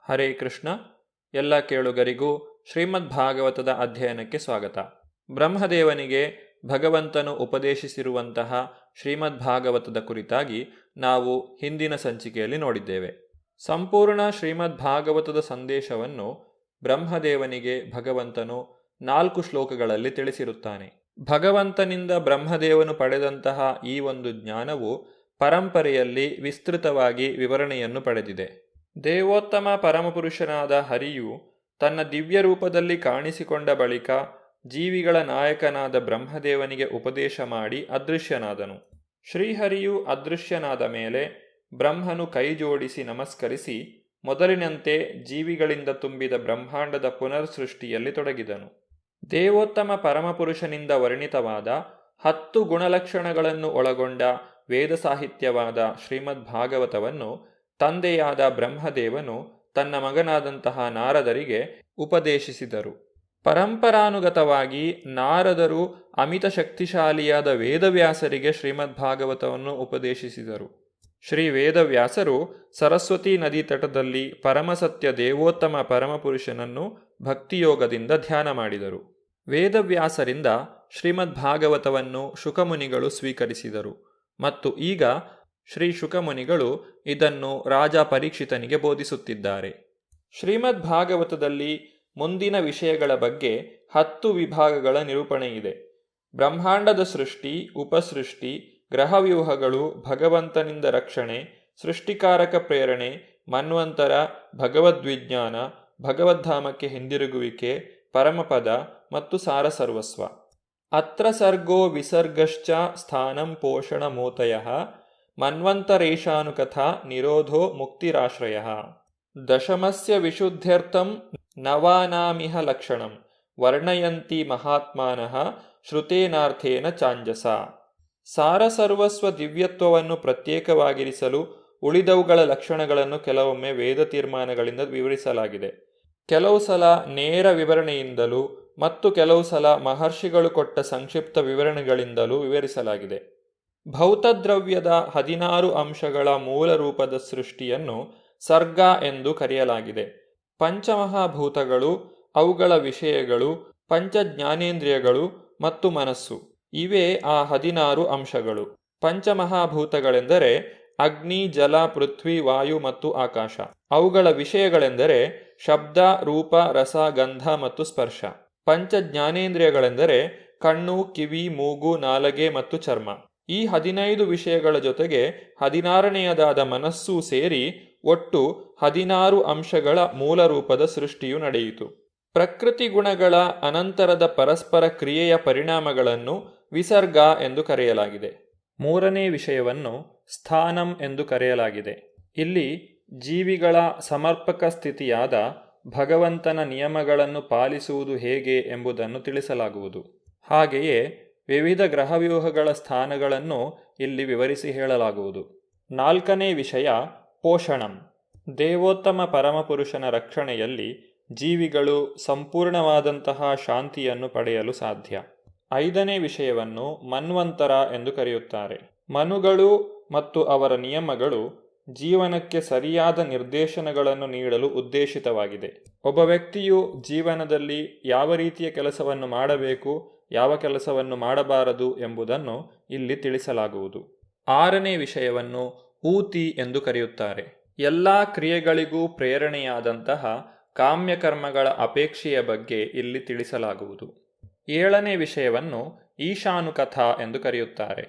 ಹರೇ ಕೃಷ್ಣ. ಎಲ್ಲ ಕೇಳುಗರಿಗೂ ಶ್ರೀಮದ್ ಭಾಗವತದ ಅಧ್ಯಯನಕ್ಕೆ ಸ್ವಾಗತ. ಬ್ರಹ್ಮದೇವನಿಗೆ ಭಗವಂತನು ಉಪದೇಶಿಸಿರುವಂತಹ ಶ್ರೀಮದ್ ಭಾಗವತದ ಕುರಿತಾಗಿ ನಾವು ಹಿಂದಿನ ಸಂಚಿಕೆಯಲ್ಲಿ ನೋಡಿದ್ದೇವೆ. ಸಂಪೂರ್ಣ ಶ್ರೀಮದ್ ಭಾಗವತದ ಸಂದೇಶವನ್ನು ಬ್ರಹ್ಮದೇವನಿಗೆ ಭಗವಂತನು 4 ಶ್ಲೋಕಗಳಲ್ಲಿ ತಿಳಿಸಿರುತ್ತಾನೆ. ಭಗವಂತನಿಂದ ಬ್ರಹ್ಮದೇವನು ಪಡೆದಂತಹ ಈ ಒಂದು ಜ್ಞಾನವು ಪರಂಪರೆಯಲ್ಲಿ ವಿಸ್ತೃತವಾಗಿ ವಿವರಣೆಯನ್ನು ಪಡೆದಿದೆ. ದೇವೋತ್ತಮ ಪರಮಪುರುಷನಾದ ಹರಿಯು ತನ್ನ ದಿವ್ಯ ರೂಪದಲ್ಲಿ ಕಾಣಿಸಿಕೊಂಡ ಬಳಿಕ ಜೀವಿಗಳ ನಾಯಕನಾದ ಬ್ರಹ್ಮದೇವನಿಗೆ ಉಪದೇಶ ಮಾಡಿ ಅದೃಶ್ಯನಾದನು. ಶ್ರೀಹರಿಯು ಅದೃಶ್ಯನಾದ ಮೇಲೆ ಬ್ರಹ್ಮನು ಕೈಜೋಡಿಸಿ ನಮಸ್ಕರಿಸಿ ಮೊದಲಿನಂತೆ ಜೀವಿಗಳಿಂದ ತುಂಬಿದ ಬ್ರಹ್ಮಾಂಡದ ಪುನರ್ ಸೃಷ್ಟಿಯಲ್ಲಿ ತೊಡಗಿದನು. ದೇವೋತ್ತಮ ಪರಮಪುರುಷನಿಂದ ವರ್ಣಿತವಾದ 10 ಗುಣಲಕ್ಷಣಗಳನ್ನು ಒಳಗೊಂಡ ವೇದ ಸಾಹಿತ್ಯವಾದ ಶ್ರೀಮದ್ ಭಾಗವತವನ್ನು ತಂದೆಯಾದ ಬ್ರಹ್ಮದೇವನು ತನ್ನ ಮಗನಾದಂತಹ ನಾರದರಿಗೆ ಉಪದೇಶಿಸಿದರು. ಪರಂಪರಾನುಗತವಾಗಿ ನಾರದರು ಅಮಿತ ಶಕ್ತಿಶಾಲಿಯಾದ ವೇದವ್ಯಾಸರಿಗೆ ಶ್ರೀಮದ್ ಭಾಗವತವನ್ನು ಉಪದೇಶಿಸಿದರು. ಶ್ರೀ ವೇದವ್ಯಾಸರು ಸರಸ್ವತಿ ನದಿ ತಟದಲ್ಲಿ ಪರಮಸತ್ಯ ದೇವೋತ್ತಮ ಪರಮಪುರುಷನನ್ನು ಭಕ್ತಿಯೋಗದಿಂದ ಧ್ಯಾನ ಮಾಡಿದರು. ವೇದವ್ಯಾಸರಿಂದ ಶ್ರೀಮದ್ ಭಾಗವತವನ್ನು ಶುಕಮುನಿಗಳು ಸ್ವೀಕರಿಸಿದರು ಮತ್ತು ಈಗ ಶ್ರೀ ಶುಕಮುನಿಗಳು ಇದನ್ನು ರಾಜ ಪರೀಕ್ಷಿತನಿಗೆ ಬೋಧಿಸುತ್ತಿದ್ದಾರೆ. ಶ್ರೀಮದ್ ಭಾಗವತದಲ್ಲಿ ಮುಂದಿನ ವಿಷಯಗಳ ಬಗ್ಗೆ 10 ವಿಭಾಗಗಳ ನಿರೂಪಣೆ ಇದೆ. ಬ್ರಹ್ಮಾಂಡದ ಸೃಷ್ಟಿ, ಉಪಸೃಷ್ಟಿ, ಗ್ರಹವ್ಯೂಹಗಳು, ಭಗವಂತನಿಂದ ರಕ್ಷಣೆ, ಸೃಷ್ಟಿಕಾರಕ ಪ್ರೇರಣೆ, ಮನ್ವಂತರ, ಭಗವದ್ವಿಜ್ಞಾನ, ಭಗವದ್ಧಾಮಕ್ಕೆ ಹಿಂದಿರುಗುವಿಕೆ, ಪರಮಪದ ಮತ್ತು ಸಾರಸರ್ವಸ್ವ. ಅತ್ರ ಸರ್ಗೋ ವಿಸರ್ಗಶ್ಚ ಸ್ಥಾನಂ ಪೋಷಣ ಮೋತಯಃ ಮನ್ವಂತರೇಶಾನುಕಥಾ ನಿರೋಧೋ ಮುಕ್ತಿರಾಶ್ರಯಃ. ದಶಮಸ್ಯ ವಿಶುದ್ಧ್ಯರ್ಥಂ ನವಾನಾಮಿಹ ಲಕ್ಷಣಂ ವರ್ಣಯಂತಿ ಮಹಾತ್ಮಾನಃ ಶ್ರುತೇನಾರ್ಥೇನ ಚಾಂಜಸ. ಸಾರಸರ್ವಸ್ವ ದಿವ್ಯತ್ವವನ್ನು ಪ್ರತ್ಯೇಕವಾಗಿರಿಸಲು ಉಳಿದವುಗಳ ಲಕ್ಷಣಗಳನ್ನು ಕೆಲವೊಮ್ಮೆ ವೇದ ತೀರ್ಮಾನಗಳಿಂದ ವಿವರಿಸಲಾಗಿದೆ. ಕೆಲವು ಸಲ ನೇರ ವಿವರಣೆಯಿಂದಲೂ ಮತ್ತು ಕೆಲವು ಸಲ ಮಹರ್ಷಿಗಳು ಕೊಟ್ಟ ಸಂಕ್ಷಿಪ್ತ ವಿವರಣೆಗಳಿಂದಲೂ ವಿವರಿಸಲಾಗಿದೆ. ಭೌತದ್ರವ್ಯದ 16 ಅಂಶಗಳ ಮೂಲ ರೂಪದ ಸೃಷ್ಟಿಯನ್ನು ಸರ್ಗ ಎಂದು ಕರೆಯಲಾಗಿದೆ. ಪಂಚಮಹಾಭೂತಗಳು, ಅವುಗಳ ವಿಷಯಗಳು, ಪಂಚಜ್ಞಾನೇಂದ್ರಿಯಗಳು ಮತ್ತು ಮನಸ್ಸು ಇವೇ ಆ 16 ಅಂಶಗಳು. ಪಂಚಮಹಾಭೂತಗಳೆಂದರೆ ಅಗ್ನಿ, ಜಲ, ಪೃಥ್ವಿ, ವಾಯು ಮತ್ತು ಆಕಾಶ. ಅವುಗಳ ವಿಷಯಗಳೆಂದರೆ ಶಬ್ದ, ರೂಪ, ರಸ, ಗಂಧ ಮತ್ತು ಸ್ಪರ್ಶ. ಪಂಚಜ್ಞಾನೇಂದ್ರಿಯಗಳೆಂದರೆ ಕಣ್ಣು, ಕಿವಿ, ಮೂಗು, ನಾಲಗೆ ಮತ್ತು ಚರ್ಮ. ಈ 15 ವಿಷಯಗಳ ಜೊತೆಗೆ 16ನೇಯದಾದ ಮನಸ್ಸು ಸೇರಿ ಒಟ್ಟು 16 ಅಂಶಗಳ ಮೂಲ ರೂಪದ ಸೃಷ್ಟಿಯು ನಡೆಯಿತು. ಪ್ರಕೃತಿ ಗುಣಗಳ ಅನಂತರದ ಪರಸ್ಪರ ಕ್ರಿಯೆಯ ಪರಿಣಾಮಗಳನ್ನು ವಿಸರ್ಗ ಎಂದು ಕರೆಯಲಾಗಿದೆ. 3ನೇ ವಿಷಯವನ್ನು ಸ್ಥಾನಂ ಎಂದು ಕರೆಯಲಾಗಿದೆ. ಇಲ್ಲಿ ಜೀವಿಗಳ ಸಮರ್ಪಕ ಸ್ಥಿತಿಯಾದ ಭಗವಂತನ ನಿಯಮಗಳನ್ನು ಪಾಲಿಸುವುದು ಹೇಗೆ ಎಂಬುದನ್ನು ತಿಳಿಸಲಾಗುವುದು. ಹಾಗೆಯೇ ವಿವಿಧ ಗ್ರಹವ್ಯೂಹಗಳ ಸ್ಥಾನಗಳನ್ನು ಇಲ್ಲಿ ವಿವರಿಸಿ ಹೇಳಲಾಗುವುದು. 4ನೇ ವಿಷಯ ಪೋಷಣಂ. ದೇವೋತ್ತಮ ಪರಮಪುರುಷನ ರಕ್ಷಣೆಯಲ್ಲಿ ಜೀವಿಗಳು ಸಂಪೂರ್ಣವಾದಂತಹ ಶಾಂತಿಯನ್ನು ಪಡೆಯಲು ಸಾಧ್ಯ. 5ನೇ ವಿಷಯವನ್ನು ಮನ್ವಂತರ ಎಂದು ಕರೆಯುತ್ತಾರೆ. ಮನುಗಳು ಮತ್ತು ಅವರ ನಿಯಮಗಳು ಜೀವನಕ್ಕೆ ಸರಿಯಾದ ನಿರ್ದೇಶನಗಳನ್ನು ನೀಡಲು ಉದ್ದೇಶಿತವಾಗಿದೆ. ಒಬ್ಬ ವ್ಯಕ್ತಿಯು ಜೀವನದಲ್ಲಿ ಯಾವ ರೀತಿಯ ಕೆಲಸವನ್ನು ಮಾಡಬೇಕು, ಯಾವ ಕೆಲಸವನ್ನು ಮಾಡಬಾರದು ಎಂಬುದನ್ನು ಇಲ್ಲಿ ತಿಳಿಸಲಾಗುವುದು. 6ನೇ ವಿಷಯವನ್ನು ಊತಿ ಎಂದು ಕರೆಯುತ್ತಾರೆ. ಎಲ್ಲ ಕ್ರಿಯೆಗಳಿಗೂ ಪ್ರೇರಣೆಯಾದಂತಹ ಕಾಮ್ಯಕರ್ಮಗಳ ಅಪೇಕ್ಷೆಯ ಬಗ್ಗೆ ಇಲ್ಲಿ ತಿಳಿಸಲಾಗುವುದು. 7ನೇ ವಿಷಯವನ್ನು ಈಶಾನುಕಥಾ ಎಂದು ಕರೆಯುತ್ತಾರೆ.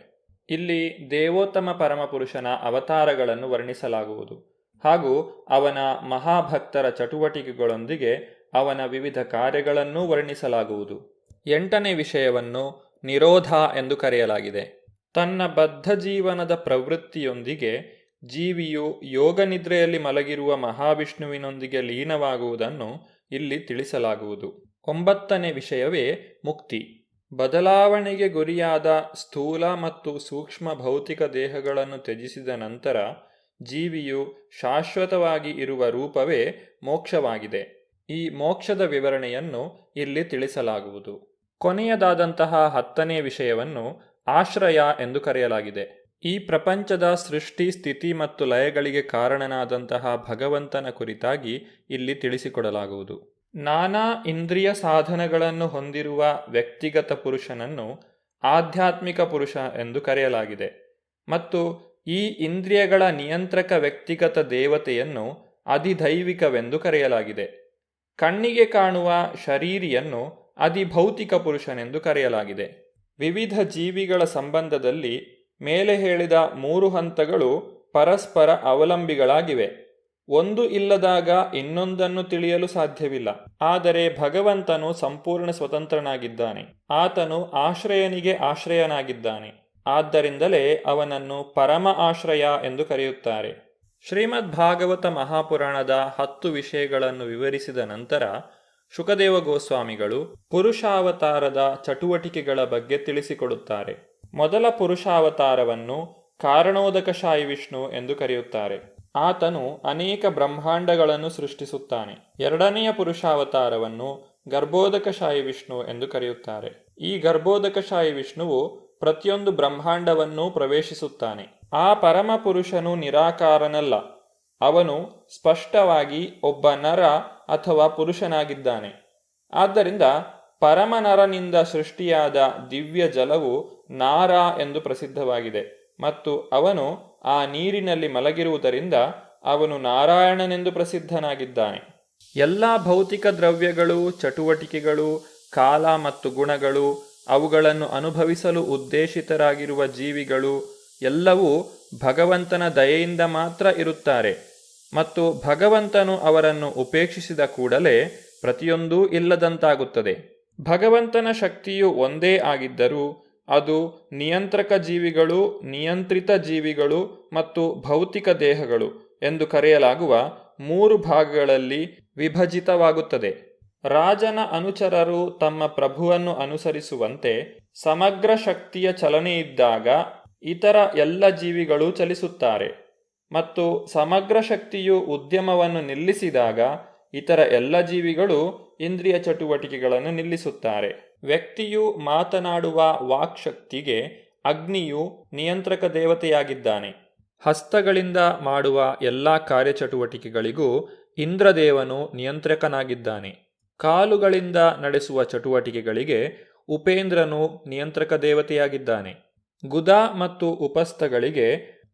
ಇಲ್ಲಿ ದೇವೋತ್ತಮ ಪರಮಪುರುಷನ ಅವತಾರಗಳನ್ನು ವರ್ಣಿಸಲಾಗುವುದು ಹಾಗೂ ಅವನ ಮಹಾಭಕ್ತರ ಚಟುವಟಿಕೆಗಳೊಂದಿಗೆ ಅವನ ವಿವಿಧ ಕಾರ್ಯಗಳನ್ನೂ ವರ್ಣಿಸಲಾಗುವುದು. 8ನೇ ವಿಷಯವನ್ನು ನಿರೋಧ ಎಂದು ಕರೆಯಲಾಗಿದೆ. ತನ್ನ ಬದ್ಧ ಜೀವನದ ಪ್ರವೃತ್ತಿಯೊಂದಿಗೆ ಜೀವಿಯು ಯೋಗ ನಿದ್ರೆಯಲ್ಲಿ ಮಲಗಿರುವ ಮಹಾವಿಷ್ಣುವಿನೊಂದಿಗೆ ಲೀನವಾಗುವುದನ್ನು ಇಲ್ಲಿ ತಿಳಿಸಲಾಗುವುದು. 9ನೇ ವಿಷಯವೇ ಮುಕ್ತಿ. ಬದಲಾವಣೆಗೆ ಗುರಿಯಾದ ಸ್ಥೂಲ ಮತ್ತು ಸೂಕ್ಷ್ಮ ಭೌತಿಕ ದೇಹಗಳನ್ನು ತ್ಯಜಿಸಿದ ನಂತರ ಜೀವಿಯು ಶಾಶ್ವತವಾಗಿ ಇರುವ ರೂಪವೇ ಮೋಕ್ಷವಾಗಿದೆ. ಈ ಮೋಕ್ಷದ ವಿವರಣೆಯನ್ನು ಇಲ್ಲಿ ತಿಳಿಸಲಾಗುವುದು. ಕೊನೆಯದಾದಂತಹ 10ನೇ ವಿಷಯವನ್ನು ಆಶ್ರಯ ಎಂದು ಕರೆಯಲಾಗಿದೆ. ಈ ಪ್ರಪಂಚದ ಸೃಷ್ಟಿ, ಸ್ಥಿತಿ ಮತ್ತು ಲಯಗಳಿಗೆ ಕಾರಣನಾದಂತಹ ಭಗವಂತನ ಕುರಿತಾಗಿ ಇಲ್ಲಿ ತಿಳಿಸಿಕೊಡಲಾಗುವುದು. ನಾನಾ ಇಂದ್ರಿಯ ಸಾಧನಗಳನ್ನು ಹೊಂದಿರುವ ವ್ಯಕ್ತಿಗತ ಪುರುಷನನ್ನು ಆಧ್ಯಾತ್ಮಿಕ ಪುರುಷ ಎಂದು ಕರೆಯಲಾಗಿದೆ ಮತ್ತು ಈ ಇಂದ್ರಿಯಗಳ ನಿಯಂತ್ರಕ ವ್ಯಕ್ತಿಗತ ದೇವತೆಯನ್ನು ಅಧಿದೈವಿಕವೆಂದು ಕರೆಯಲಾಗಿದೆ. ಕಣ್ಣಿಗೆ ಕಾಣುವ ಶರೀರಿಯನ್ನು ಅಧಿಭೌತಿಕ ಪುರುಷನೆಂದು ಕರೆಯಲಾಗಿದೆ. ವಿವಿಧ ಜೀವಿಗಳ ಸಂಬಂಧದಲ್ಲಿ ಮೇಲೆ ಹೇಳಿದ 3 ಹಂತಗಳು ಪರಸ್ಪರ ಅವಲಂಬಿಗಳಾಗಿವೆ. ಒಂದು ಇಲ್ಲದಾಗ ಇನ್ನೊಂದನ್ನು ತಿಳಿಯಲು ಸಾಧ್ಯವಿಲ್ಲ. ಆದರೆ ಭಗವಂತನು ಸಂಪೂರ್ಣ ಸ್ವತಂತ್ರನಾಗಿದ್ದಾನೆ. ಆತನು ಆಶ್ರಯನಿಗೆ ಆಶ್ರಯನಾಗಿದ್ದಾನೆ. ಆದ್ದರಿಂದಲೇ ಅವನನ್ನು ಪರಮ ಆಶ್ರಯ ಎಂದು ಕರೆಯುತ್ತಾರೆ. ಶ್ರೀಮದ್ ಭಾಗವತ ಮಹಾಪುರಾಣದ 10 ವಿಷಯಗಳನ್ನು ವಿವರಿಸಿದ ನಂತರ ಶುಕದೇವ ಗೋಸ್ವಾಮಿಗಳು ಪುರುಷಾವತಾರದ ಚಟುವಟಿಕೆಗಳ ಬಗ್ಗೆ ತಿಳಿಸಿಕೊಡುತ್ತಾರೆ. ಮೊದಲ ಪುರುಷಾವತಾರವನ್ನು ಕಾರಣೋದಕಶಾಯಿ ವಿಷ್ಣು ಎಂದು ಕರೆಯುತ್ತಾರೆ. ಆತನು ಅನೇಕ ಬ್ರಹ್ಮಾಂಡಗಳನ್ನು ಸೃಷ್ಟಿಸುತ್ತಾನೆ. ಎರಡನೆಯ ಪುರುಷಾವತಾರವನ್ನು ಗರ್ಭೋದಕಶಾಯಿ ವಿಷ್ಣು ಎಂದು ಕರೆಯುತ್ತಾರೆ. ಈ ಗರ್ಭೋದಕಶಾಯಿ ವಿಷ್ಣುವು ಪ್ರತಿಯೊಂದು ಬ್ರಹ್ಮಾಂಡವನ್ನೂ ಪ್ರವೇಶಿಸುತ್ತಾನೆ. ಆ ಪರಮ ಪುರುಷನು ನಿರಾಕಾರನಲ್ಲ. ಅವನು ಸ್ಪಷ್ಟವಾಗಿ ಒಬ್ಬ ನರ ಅಥವಾ ಪುರುಷನಾಗಿದ್ದಾನೆ. ಆದ್ದರಿಂದ ಪರಮನರನಿಂದ ಸೃಷ್ಟಿಯಾದ ದಿವ್ಯ ಜಲವು ನಾರ ಎಂದು ಪ್ರಸಿದ್ಧವಾಗಿದೆ ಮತ್ತು ಅವನು ಆ ನೀರಿನಲ್ಲಿ ಮಲಗಿರುವುದರಿಂದ ಅವನು ನಾರಾಯಣನೆಂದು ಪ್ರಸಿದ್ಧನಾಗಿದ್ದಾನೆ. ಎಲ್ಲ ಭೌತಿಕ ದ್ರವ್ಯಗಳು, ಚಟುವಟಿಕೆಗಳು, ಕಾಲ ಮತ್ತು ಗುಣಗಳು, ಅವುಗಳನ್ನು ಅನುಭವಿಸಲು ಉದ್ದೇಶಿತರಾಗಿರುವ ಜೀವಿಗಳು ಎಲ್ಲವೂ ಭಗವಂತನ ದಯೆಯಿಂದ ಮಾತ್ರ ಇರುತ್ತಾರೆ ಮತ್ತು ಭಗವಂತನು ಅವರನ್ನು ಉಪೇಕ್ಷಿಸಿದ ಕೂಡಲೇ ಪ್ರತಿಯೊಂದೂ ಇಲ್ಲದಂತಾಗುತ್ತದೆ. ಭಗವಂತನ ಶಕ್ತಿಯು ಒಂದೇ ಆಗಿದ್ದರೂ ಅದು ನಿಯಂತ್ರಕ ಜೀವಿಗಳು, ನಿಯಂತ್ರಿತ ಜೀವಿಗಳು ಮತ್ತು ಭೌತಿಕ ದೇಹಗಳು ಎಂದು ಕರೆಯಲಾಗುವ 3 ಭಾಗಗಳಲ್ಲಿ ವಿಭಜಿತವಾಗುತ್ತದೆ. ರಾಜನ ಅನುಚರರು ತಮ್ಮ ಪ್ರಭುವನ್ನು ಅನುಸರಿಸುವಂತೆ ಸಮಗ್ರ ಶಕ್ತಿಯ ಚಲನೆಯಿದ್ದಾಗ ಇತರ ಎಲ್ಲ ಜೀವಿಗಳು ಚಲಿಸುತ್ತಾರೆ ಮತ್ತು ಸಮಗ್ರ ಶಕ್ತಿಯು ಉದ್ಯಮವನ್ನು ನಿಲ್ಲಿಸಿದಾಗ ಇತರ ಎಲ್ಲ ಜೀವಿಗಳು ಇಂದ್ರಿಯ ಚಟುವಟಿಕೆಗಳನ್ನು ನಿಲ್ಲಿಸುತ್ತಾರೆ. ವ್ಯಕ್ತಿಯು ಮಾತನಾಡುವ ವಾಕ್ಶಕ್ತಿಗೆ ಅಗ್ನಿಯು ನಿಯಂತ್ರಕ ದೇವತೆಯಾಗಿದ್ದಾನೆ. ಹಸ್ತಗಳಿಂದ ಮಾಡುವ ಎಲ್ಲ ಕಾರ್ಯಚಟುವಟಿಕೆಗಳಿಗೂ ಇಂದ್ರದೇವನು ನಿಯಂತ್ರಕನಾಗಿದ್ದಾನೆ. ಕಾಲುಗಳಿಂದ ನಡೆಸುವ ಚಟುವಟಿಕೆಗಳಿಗೆ ಉಪೇಂದ್ರನು ನಿಯಂತ್ರಕ ದೇವತೆಯಾಗಿದ್ದಾನೆ. ಗುದ ಮತ್ತು ಉಪಸ್ಥಗಳಿಗೆ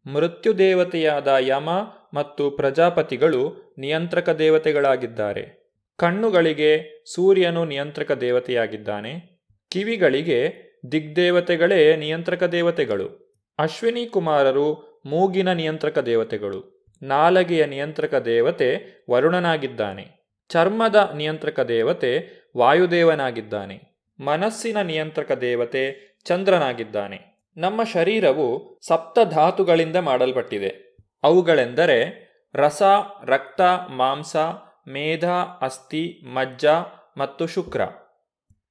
ಮೃತ್ಯುದೇವತೆಯಾದ ಯಮ ಮತ್ತು ಪ್ರಜಾಪತಿಗಳು ನಿಯಂತ್ರಕ ದೇವತೆಗಳಾಗಿದ್ದಾರೆ. ಕಣ್ಣುಗಳಿಗೆ ಸೂರ್ಯನು ನಿಯಂತ್ರಕ ದೇವತೆಯಾಗಿದ್ದಾನೆ. ಕಿವಿಗಳಿಗೆ ದಿಗ್ದೇವತೆಗಳೇ ನಿಯಂತ್ರಕ ದೇವತೆಗಳು. ಅಶ್ವಿನಿ ಕುಮಾರರು ಮೂಗಿನ ನಿಯಂತ್ರಕ ದೇವತೆಗಳು. ನಾಲಗೆಯ ನಿಯಂತ್ರಕ ದೇವತೆ ವರುಣನಾಗಿದ್ದಾನೆ. ಚರ್ಮದ ನಿಯಂತ್ರಕ ದೇವತೆ ವಾಯುದೇವನಾಗಿದ್ದಾನೆ. ಮನಸ್ಸಿನ ನಿಯಂತ್ರಕ ದೇವತೆ ಚಂದ್ರನಾಗಿದ್ದಾನೆ. ನಮ್ಮ ಶರೀರವು ಸಪ್ತಧಾತುಗಳಿಂದ ಮಾಡಲ್ಪಟ್ಟಿದೆ. ಅವುಗಳೆಂದರೆ ರಸ, ರಕ್ತ, ಮಾಂಸ, ಮೇಧ, ಅಸ್ಥಿ, ಮಜ್ಜ ಮತ್ತು ಶುಕ್ರ.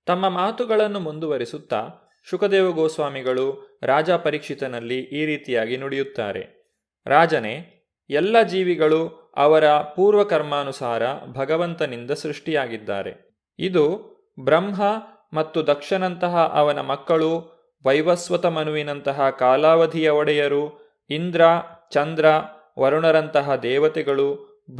ತಮ್ಮ ಮಾತುಗಳನ್ನು ಮುಂದುವರಿಸುತ್ತಾ ಶುಕದೇವ ಗೋಸ್ವಾಮಿಗಳು ರಾಜ ಪರೀಕ್ಷಿತನಲ್ಲಿ ಈ ರೀತಿಯಾಗಿ ನುಡಿಯುತ್ತಾರೆ. ರಾಜನೇ, ಎಲ್ಲ ಜೀವಿಗಳು ಅವರ ಪೂರ್ವಕರ್ಮಾನುಸಾರ ಭಗವಂತನಿಂದ ಸೃಷ್ಟಿಯಾಗಿದ್ದಾರೆ. ಇದು ಬ್ರಹ್ಮ ಮತ್ತು ದಕ್ಷನಂತಹ ಅವನ ಮಕ್ಕಳು, ವೈವಸ್ವತ ಮನುವಿನಂತಹ ಕಾಲಾವಧಿಯ ಒಡೆಯರು, ಇಂದ್ರ, ಚಂದ್ರ, ವರುಣರಂತಹ ದೇವತೆಗಳು,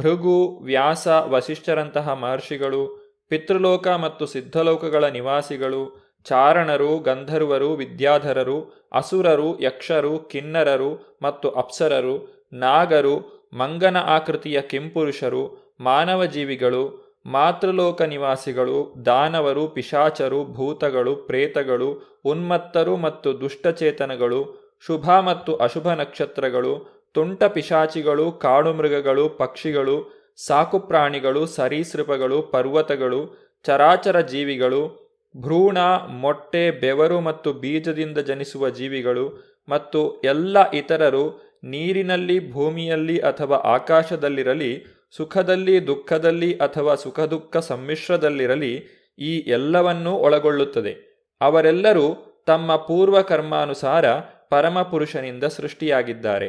ಭೃಗು, ವ್ಯಾಸ, ವಸಿಷ್ಠರಂತಹ ಮಹರ್ಷಿಗಳು, ಪಿತೃಲೋಕ ಮತ್ತು ಸಿದ್ಧಲೋಕಗಳ ನಿವಾಸಿಗಳು, ಚಾರಣರು, ಗಂಧರ್ವರು, ವಿದ್ಯಾಧರರು, ಅಸುರರು, ಯಕ್ಷರು, ಕಿನ್ನರರು ಮತ್ತು ಅಪ್ಸರರು, ನಾಗರು, ಮಂಗನ ಆಕೃತಿಯ ಕಿಂಪುರುಷರು, ಮಾನವ ಜೀವಿಗಳು, ಮಾತೃಲೋಕ ನಿವಾಸಿಗಳು, ದಾನವರು, ಪಿಶಾಚರು, ಭೂತಗಳು, ಪ್ರೇತಗಳು, ಉನ್ಮತ್ತರು ಮತ್ತು ದುಷ್ಟಚೇತನಗಳು, ಶುಭ ಮತ್ತು ಅಶುಭ ನಕ್ಷತ್ರಗಳು, ತುಂಟ ಪಿಶಾಚಿಗಳು, ಕಾಡು ಮೃಗಗಳು, ಪಕ್ಷಿಗಳು, ಸಾಕುಪ್ರಾಣಿಗಳು, ಸರೀಸೃಪಗಳು, ಪರ್ವತಗಳು, ಚರಾಚರ ಜೀವಿಗಳು, ಭ್ರೂಣ, ಮೊಟ್ಟೆ, ಬೆವರು ಮತ್ತು ಬೀಜದಿಂದ ಜನಿಸುವ ಜೀವಿಗಳು ಮತ್ತು ಎಲ್ಲ ಇತರರು ನೀರಿನಲ್ಲಿ, ಭೂಮಿಯಲ್ಲಿ ಅಥವಾ ಆಕಾಶದಲ್ಲಿರಲಿ, ಸುಖದಲ್ಲಿ, ದುಃಖದಲ್ಲಿ ಅಥವಾ ಸುಖ ದುಃಖ ಸಮ್ಮಿಶ್ರದಲ್ಲಿರಲಿ ಈ ಎಲ್ಲವನ್ನೂ ಒಳಗೊಳ್ಳುತ್ತದೆ. ಅವರೆಲ್ಲರೂ ತಮ್ಮ ಪೂರ್ವಕರ್ಮಾನುಸಾರ ಪರಮಪುರುಷನಿಂದ ಸೃಷ್ಟಿಯಾಗಿದ್ದಾರೆ.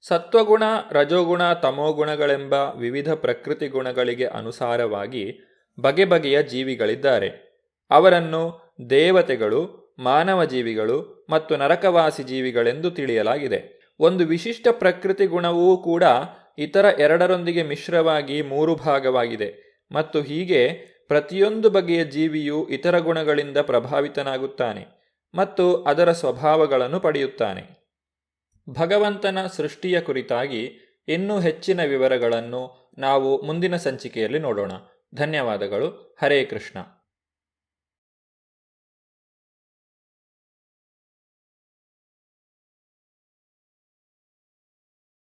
ಸತ್ವಗುಣ, ರಜೋಗುಣ, ತಮೋಗುಣಗಳೆಂಬ ವಿವಿಧ ಪ್ರಕೃತಿ ಗುಣಗಳಿಗೆ ಅನುಸಾರವಾಗಿ ಬಗೆ ಬಗೆಯ ಜೀವಿಗಳಿದ್ದಾರೆ. ಅವರನ್ನು ದೇವತೆಗಳು, ಮಾನವ ಜೀವಿಗಳು ಮತ್ತು ನರಕವಾಸಿ ಜೀವಿಗಳೆಂದು ತಿಳಿಯಲಾಗಿದೆ. ಒಂದು ವಿಶಿಷ್ಟ ಪ್ರಕೃತಿ ಗುಣವೂ ಕೂಡ ಇತರ ಎರಡರೊಂದಿಗೆ ಮಿಶ್ರವಾಗಿ 3 ಭಾಗವಾಗಿದೆ ಮತ್ತು ಹೀಗೆ ಪ್ರತಿಯೊಂದು ಬಗೆಯ ಜೀವಿಯು ಇತರ ಗುಣಗಳಿಂದ ಪ್ರಭಾವಿತನಾಗುತ್ತಾನೆ ಮತ್ತು ಅದರ ಸ್ವಭಾವಗಳನ್ನು ಪಡೆಯುತ್ತಾನೆ. ಭಗವಂತನ ಸೃಷ್ಟಿಯ ಕುರಿತಾಗಿ ಇನ್ನೂ ಹೆಚ್ಚಿನ ವಿವರಗಳನ್ನು ನಾವು ಮುಂದಿನ ಸಂಚಿಕೆಯಲ್ಲಿ ನೋಡೋಣ. ಧನ್ಯವಾದಗಳು. ಹರೇ ಕೃಷ್ಣ.